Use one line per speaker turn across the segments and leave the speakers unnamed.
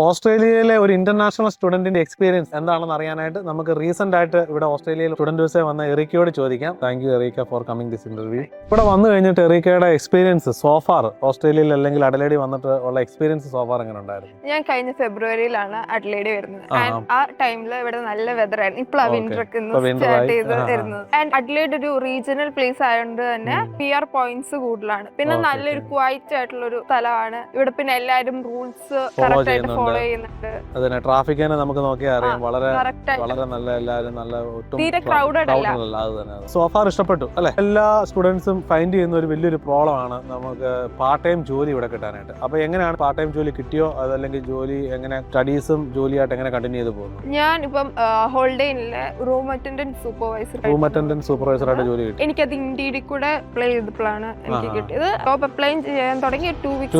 ഓസ്ട്രേലിയയിലെ ഒരു international സ്റ്റുഡന്റിന്റെ experience എന്താണെന്ന് അറിയാനായിട്ട് നമുക്ക് റീസെന്റ് ആയിട്ട് ഇവിടെ ഓസ്ട്രേലിയയിൽ സ്റ്റുഡന്റ് വിസ വന്ന എറിക്കയോട് ചോദിക്കാം. Thank you Erica for coming this interview. ഇവിടെ വന്നു കഴിഞ്ഞിട്ട് എറിക്കയുടെ എക്സ്പീരിയൻസ് സോഫാർ ഓസ്ട്രേലിയയിൽ അല്ലെങ്കിൽ അഡലേഡി വന്നിട്ട് ഉള്ള എക്സ്പീരിയൻസ് സോഫാർ എങ്ങനെ ഉണ്ടായിരുന്നു?
ഞാൻ കഴിഞ്ഞ ഫെബ്രുവരിയിലാണ് അഡലേഡി വരുന്നത്. ആ ടൈമിൽ ഇവിടെ നല്ല വെതർ ആയിരുന്നു. ഇപ്പോഴാണ് വിന്റർ സ്റ്റാർട്ട് ചെയ്ത് വരുന്നത്. ആൻഡ് അഡലേഡ് ഒരു റീജിയണൽ പ്ലേസ് ആയതുകൊണ്ട് തന്നെ PR പോയിന്റ്സ് കൂടുതലാണ്. പിന്നെ നല്ലൊരു ക്വൈറ്റ് ആയിട്ടുള്ള ഒരു സ്ഥലമാണ് ഇവിടെ. പിന്നെ എല്ലാവരും റൂൾസ് കറക്റ്റ് ആയിട്ട് ഫോളോ ചെയ്യുന്നുണ്ട്.
അതന്നെ, ട്രാഫിക്കിനെ നമുക്ക് നോക്കിയാൽ അറിയാം. വളരെ നല്ല എല്ലാവരും നല്ല
തീരെ ക്രൗഡഡ് അല്ല.
അത് തന്നെ സോഫാർ ഇഷ്ടപ്പെട്ടു അല്ലെ? എല്ലാ സ്റ്റുഡൻസും ഫൈൻഡ് ചെയ്യുന്ന ഒരു വലിയൊരു പ്രോബ്ലം ആണ് നമുക്ക് പാർട്ട് ടൈം ജോലി ഇവിടെ കിട്ടാനായിട്ട്. അപ്പൊ എങ്ങനെയാണ് പാർട്ട് ടൈം ജോലി കിട്ടിയോ? അതല്ലെങ്കിൽ ജോലി എങ്ങനെ സ്റ്റഡീസും ജോലിയായിട്ട് എങ്ങനെ കണ്ടിന്യൂ ചെയ്ത് പോകുന്നു?
ഞാൻ ഇപ്പം ഹോളിഡേയിലെ റൂം അറ്റൻഡന്റ്
സൂപ്പർവൈസർ ആയിട്ട് ജോലി കിട്ടി.
എനിക്കത് ഇന്ത്യയിൽ കൂടെ അപ്ലൈ ചെയ്തപ്പോഴാണ് എനിക്ക് കിട്ടിയത്. ജോബ് അപ്ലൈ ചെയ്യാൻ തുടങ്ങി 2 weeks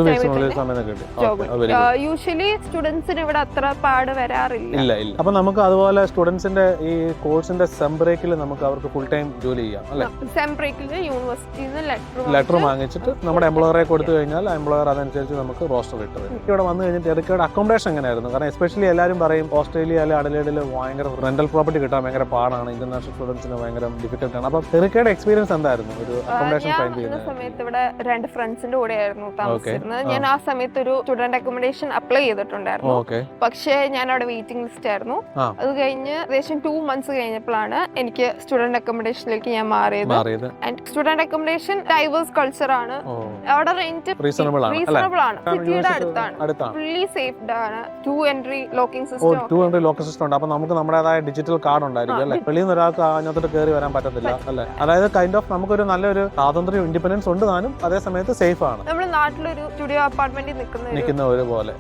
യൂഷ്വലി സ്റ്റുഡൻസിന് ഇവിടെ അത്ര പാട് വരാറില്ല.
അപ്പൊ നമുക്ക് അതുപോലെ സ്റ്റുഡൻസിന്റെ ഈ കോഴ്സിന്റെ സെം ബ്രേക്കിൽ നമുക്ക് അവർക്ക് ഫുൾ ടൈം ജോലി ചെയ്യാം അല്ലെ?
സെം ബ്രേക്കിൽ യൂണിവേഴ്സിറ്റിന്ന്
ലെറ്റർ വാങ്ങിച്ചിട്ട് നമ്മുടെ എംപ്ലോയറെ കൊടുത്തു കഴിഞ്ഞാൽ എംപ്ലോയർ അതനുസരിച്ച് നമുക്ക് റോസ്റ്റർ ഇട്ട് തരും. ഇവിടെ വന്നു കഴിഞ്ഞിട്ട് എറിക്കയുടെ അക്കോമഡേഷൻ എങ്ങനെയായിരുന്നു? കാരണം എസ്പെഷ്യലി എല്ലാവരും പറയും ഓസ്ട്രേലിയ അല്ലെങ്കിൽ അഡലേഡിൽ ഭയങ്കര റെന്റൽ പ്രോപ്പർട്ടി കിട്ടാൻ ഭയങ്കര പാടാണ്, ഇന്റർനാഷണൽ സ്റ്റുഡൻസിന് ഭയങ്കര ഡിഫിക്കൽട്ട് ആണ്. അപ്പൊ എറിക്കയുടെ എക്സ്പീരിയൻസ് എന്തായിരുന്നു ഒരു അക്കോമഡേഷൻ ഫൈൻഡ് ചെയ്യുന്ന
സമയത്ത്? ഇവിടെ 2 ഫ്രണ്ട്സിന്റെ കൂടെ ആയിരുന്നു താമസിച്ചിരുന്നത്. ഞാൻ ആ സമയത്ത് ഒരു സ്റ്റുഡന്റ് അക്കോമഡേഷൻ അപ്ലൈ ചെയ്തിട്ടുണ്ടായിരുന്നു. പക്ഷേ ഞാൻ അവിടെ വെയിറ്റിംഗ് ലിസ്റ്റ് ആയിരുന്നു. അത് കഴിഞ്ഞ് ഏകദേശം 2 months കഴിഞ്ഞപ്പോഴാണ് എനിക്ക് സ്റ്റുഡന്റ് അക്കോമഡേഷനിലേക്ക് ഞാൻ മാറിയത്. And student accommodation diverse culture ആണ്. അവിടെ റെന്റ് റീസണബിൾ ആണ്. സിറ്റിയുടെ അടുത്താണ്. ഫുള്ളി സേഫ്ഡ് ആണ്. 2 entry ലോക്കിംഗ് സിസ്റ്റം
ഉണ്ട്. അപ്പൊ നമുക്ക് നമ്മുടേതായ ഡിജിറ്റൽ കാർഡ് ഉണ്ടായിരിക്കും അല്ലെ? വെളിയിൽ നിന്ന് ഒരാൾക്ക് അതിനകത്തോട്ട് കയറി വരാൻ പറ്റത്തില്ല അല്ലെ? അതായത് കൈൻഡ് ഓഫ് നമുക്കൊരു നല്ലൊരു സ്വാതന്ത്ര്യം, ഇൻഡിപെൻഡൻസ് ഉണ്ട് താനും അതേ സമയത്ത് സേഫ് ആണ്.
നമ്മുടെ നാട്ടിലൊരു സ്റ്റുഡിയോ അപ്പാർട്ട്മെന്റിൽ നിൽക്കുന്ന
ഒരുപോലെ.